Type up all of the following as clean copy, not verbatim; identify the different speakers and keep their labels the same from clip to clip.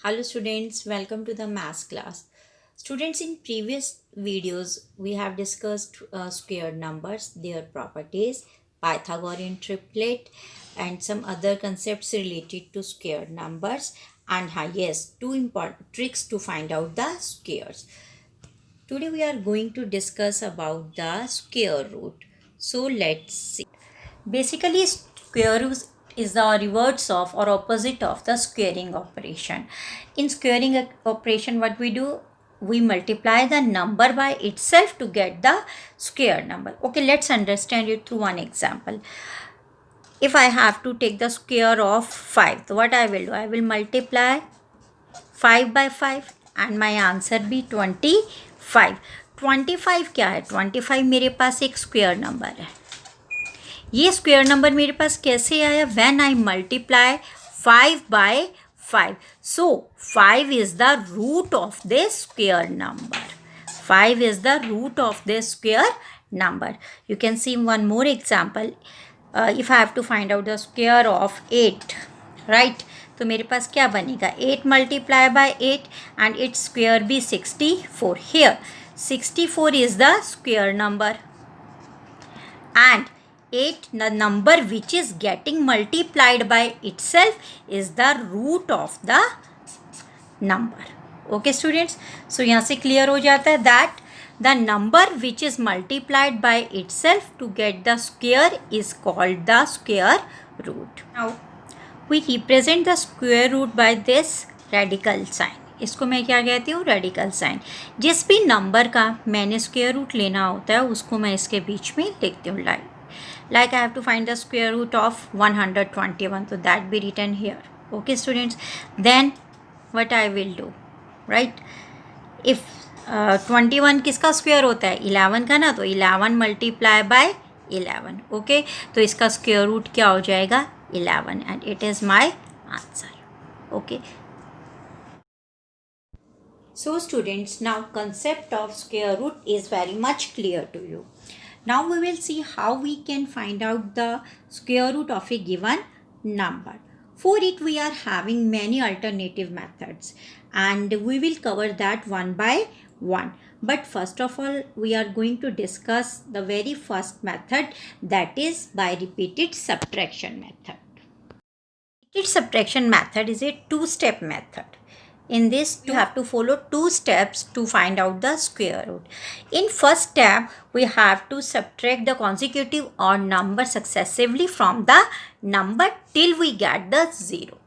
Speaker 1: Hello students, welcome to the math class. Students, in previous videos we have discussed square numbers, their properties, Pythagorean triplet and some other concepts related to square numbers and yes, two important tricks to find out the squares. Today we are going to discuss about the square root. So let's see. Basically, square root is the reverse of or opposite of the squaring operation. In squaring operation, what we do? We multiply the number by itself to get the square number. Okay, let's understand it through one example. If I have to take the square of 5, so what I will do? I will multiply 5 by 5 and my answer be 25. 25 क्या है? 25 मेरे पास एक square number है. ये square number मेरे पास कैसे आया? When I multiply 5 by 5. So 5 is the root of this square number. 5 is the root of this square number. You can see one more example. If I have to find out the square of 8, right? तो मेरे पास क्या बनेगा? 8 multiply by 8 and its square be 64. Here 64 is the square number and 8, the number which is getting multiplied by itself, is the root of the number. Okay students, so यहाँ से clear हो जाता है that the number which is multiplied by itself to get the square is called the square root. Now we represent the square root by this radical sign. इसको मैं क्या कहती हूँ? Radical sign. जिस भी नंबर का मैंने स्क्वायर रूट लेना होता है उसको मैं इसके बीच में लिखती हूँ. Like I have to find the square root of 121, so that be written here. Okay students, then what I will do, right? If 21 किसका स्क्वायर होता है? 11 का ना, तो 11 मल्टीप्लाई बाय 11. ओके, तो इसका स्क्वायर रूट क्या हो जाएगा? 11 and it is my answer. Okay. So students, now concept of square root is very much clear to you. Now we will see how we can find out the square root of a given number. For it we are having many alternative methods and we will cover that one by one. But first of all we are going to discuss the very first method, that is by repeated subtraction method. Repeated subtraction method is a two-step method. In this, you have to follow two steps to find out the square root. In first step, we have to subtract the consecutive odd number successively from the number till we get the 0.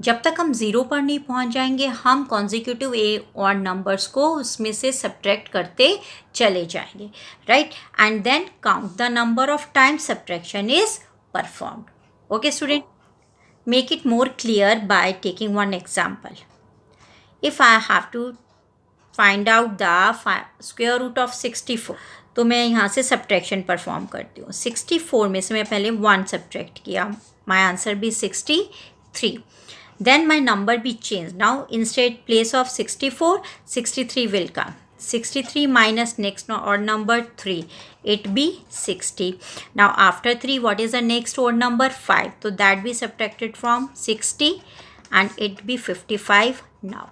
Speaker 1: जब तक हम 0 पर नहीं पहुंच जाएंगे हम consecutive odd numbers को उसमें से सब्ट्रैक्ट करते चले जाएंगे, right? And then count the number of times subtraction is performed. Okay student, make it more clear by taking one example. If I have to find out the square root of 64, तो मैं यहाँ से subtraction perform करती हूँ. 64 में से मैं पहले 1 सब्ट्रैक्ट किया, माई आंसर भी 63. देन माई नंबर भी change. Now instead place of 64, 63 will come. 63 minus next odd number 3, it be 60. Now after 3, what is the next odd number? 5. So that be subtracted from 60 and it be 55 now.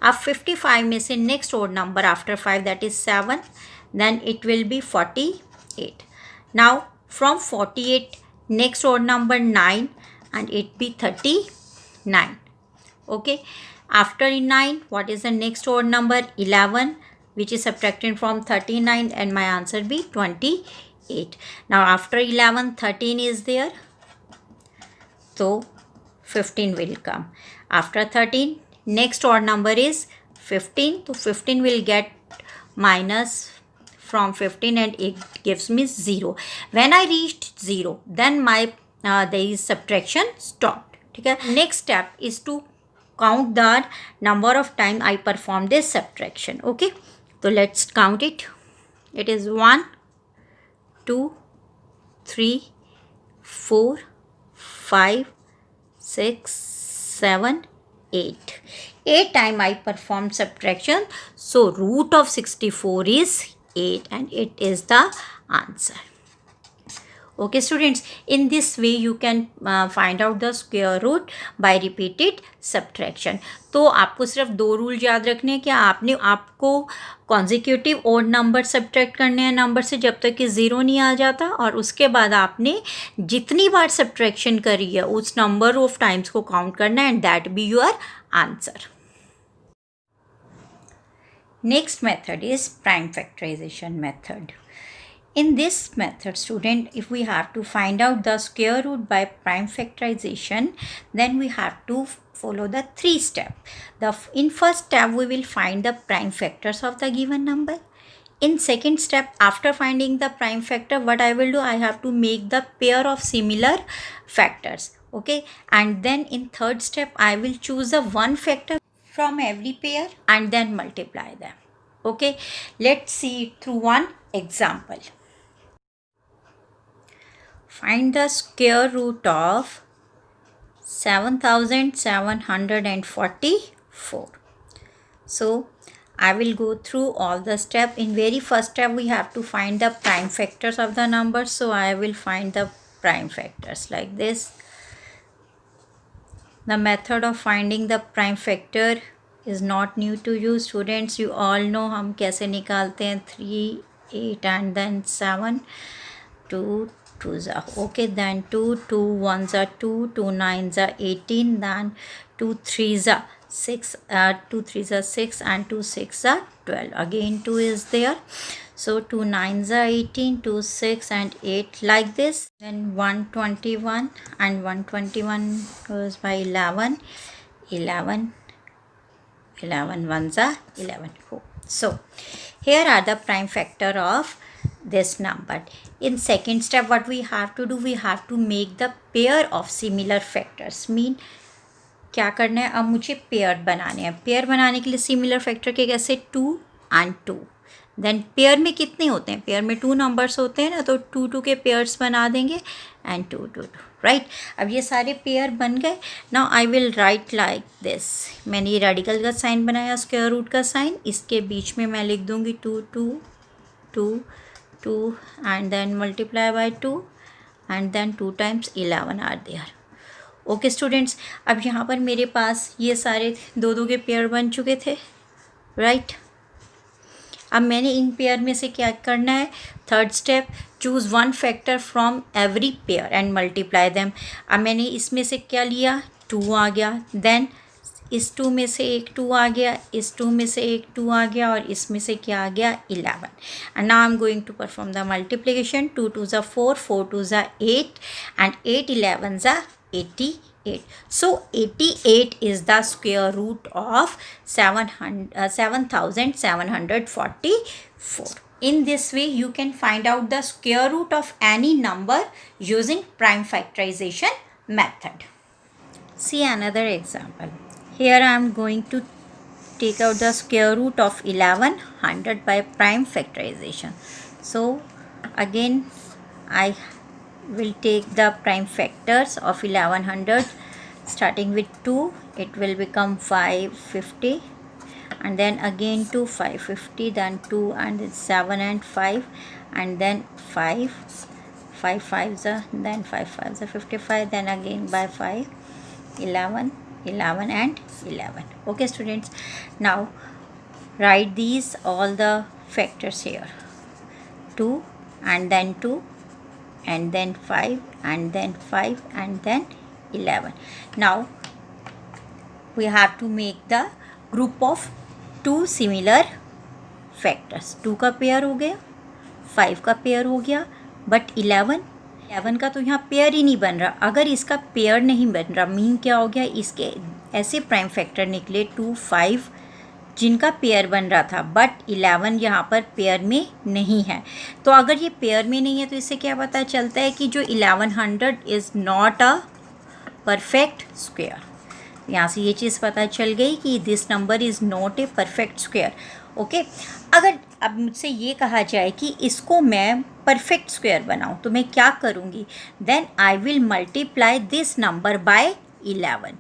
Speaker 1: अब 55 में से next odd number after 5, that is 7, then it will be 48. Now from 48 next odd number 9 and it be 39. Okay, after 9 what is the next odd number? 11, which is subtracted from 39 and my answer be 28. Now after 11 13 is there, so 15 will come. After 13 next odd number is 15, so 15 will get minus from 15 and it gives me 0. When I reached 0, then my there is subtraction stopped. Okay? Next step is to count the number of time I perform this subtraction. Okay, so let's count it. It is 1, 2, 3, 4, 5, 6, 7, 8. 8 time I perform subtraction, so root of 64 is 8 and it is the answer. Okay students, in this way you can find out the square root by repeated subtraction. तो आपको सिर्फ 2 rule याद रखने हैं कि आपको consecutive odd number subtract करने हैं नंबर से जब तक कि 0 नहीं आ जाता, और उसके बाद आपने जितनी बार सब्ट्रैक्शन करी है उस नंबर ऑफ टाइम्स को काउंट करना है, and that be your answer. Next method is prime factorization method. In this method, student, if we have to find out the square root by prime factorization, then we have to follow the 3 steps. In first step, we will find the prime factors of the given number. In second step, after finding the prime factor, what I will do, I have to make the pair of similar factors. Okay, and then in third step, I will choose the one factor from every pair and then multiply them. Okay, let's see it through one example. Find the square root of 7744. So I will go through all the steps. In very first step, we have to find the prime factors of the number. So I will find the prime factors like this. The method of finding the prime factor is not new to you students. You all know हम कैसे निकालते हैं. 3, 8 and then 7. 2 2s are okay, then 2 2 1s are 2, 2 9s are 18, then 2 3s are 6, 2 3s are 6 and 2 6 are 12. Again 2 is there, so 2 9s are 18, 2 6 and 8 like this. Then 121 and 121 goes by 11 ones are 11. So here are the prime factor of this number. In second step, what we have to do, we have to make the pair of similar factors. Mean क्या करना है, अब मुझे pair बनाने हैं. Pair बनाने के लिए सिमिलर फैक्टर के कैसे 2 and 2. देन पेयर में कितने होते हैं, पेयर में 2 नंबर्स होते हैं ना, तो 2 2 के पेयर्स बना देंगे एंड 2 2 2. राइट, अब ये सारे पेयर बन गए. Now I will write like this. मैंने ये रेडिकल का साइन बनाया, स्क्वायर रूट का साइन, इसके बीच में मैं लिख दूंगी 2 2 2 2 and then multiply by 2 and then 2 times 11 are there. Okay students, अब यहाँ पर मेरे पास ये सारे 2 के पेयर बन चुके थे. राइट, अब मैंने इन पेयर में से क्या करना है, third step, choose one factor from every pair and multiply them. अब मैंने इसमें से क्या लिया, 2 आ गया, देन इस 2 में से एक 2 आ गया, इस 2 में से एक 2 आ गया, और इसमें से क्या आ गया, 11. And now I am going to perform the multiplication. 2 2s are 4, 4 2s are 8 and 8 11s are 88. So 88 is the square root of 7744. In this way, you can find out the square root of any number using prime factorization method. See another example. Here I am going to take out the square root of 1100 by prime factorization. So again, I will take the prime factors of 1100. Starting with 2, it will become 550, and then again 2 550, then 2 and 7 and 5, and then 5 5s are, then 5 5s are 55, then again by 5 11 and 11. Okay students, now write these all the factors here. 2 and then 2 and then 5 and then 5 and then 11. Now we have to make the group of 2 similar factors. 2 का pair हो गया, 5 का pair हो गया, but 11 का तो यहाँ pair ही नहीं बन रहा. अगर इसका पेयर नहीं बन रहा, मीन क्या हो गया, इसके ऐसे प्राइम फैक्टर निकले 2 5 जिनका पेयर बन रहा था, बट 11 यहाँ पर पेयर में नहीं है. तो अगर ये पेयर में नहीं है तो इससे क्या पता चलता है कि जो 1100 is not a perfect square. यहाँ से ये चीज़ पता चल गई कि this number is not a perfect square. Okay, अगर अब मुझसे ये कहा जाए कि इसको मैं परफेक्ट स्क्वायर बनाऊँ तो मैं क्या करूँगी, then I will multiply this number by 11.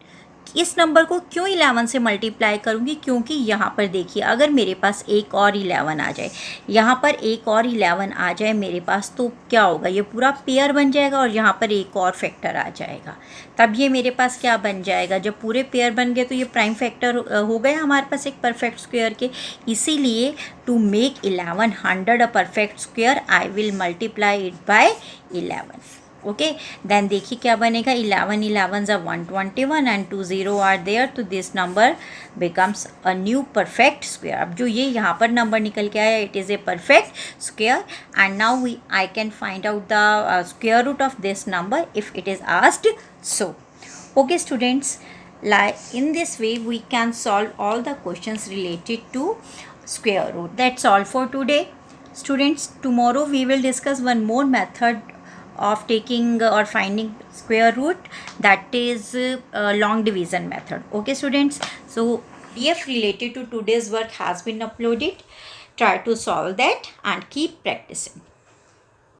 Speaker 1: इस नंबर को क्यों 11 से मल्टीप्लाई करूँगी, क्योंकि यहाँ पर देखिए अगर मेरे पास एक और 11 आ जाए, यहाँ पर एक और 11 आ जाए मेरे पास, तो क्या होगा, ये पूरा पेयर बन जाएगा और यहाँ पर एक और फैक्टर आ जाएगा। तब ये मेरे पास क्या बन जाएगा, जब पूरे पेयर बन गए तो ये प्राइम फैक्टर हो गया हमारे पास एक परफेक्ट स्क्वायर के। इसीलिए to make 1100 a perfect square I will multiply it by 11। Okay, then देखिए क्या बनेगा, 11 11 are 121 and 2 0 are there, तो this number becomes a new perfect square. अब जो ये यहाँ पर नंबर निकल के आया, it is a perfect square and now I can find out the square root of this number if it is asked so. Okay students, like in this way we can solve all the questions related to square root. That's all for today students. Tomorrow we will discuss one more method of taking or finding square root, that is long division method. Okay students, so PDF related to today's work has been uploaded. Try to solve that and keep practicing.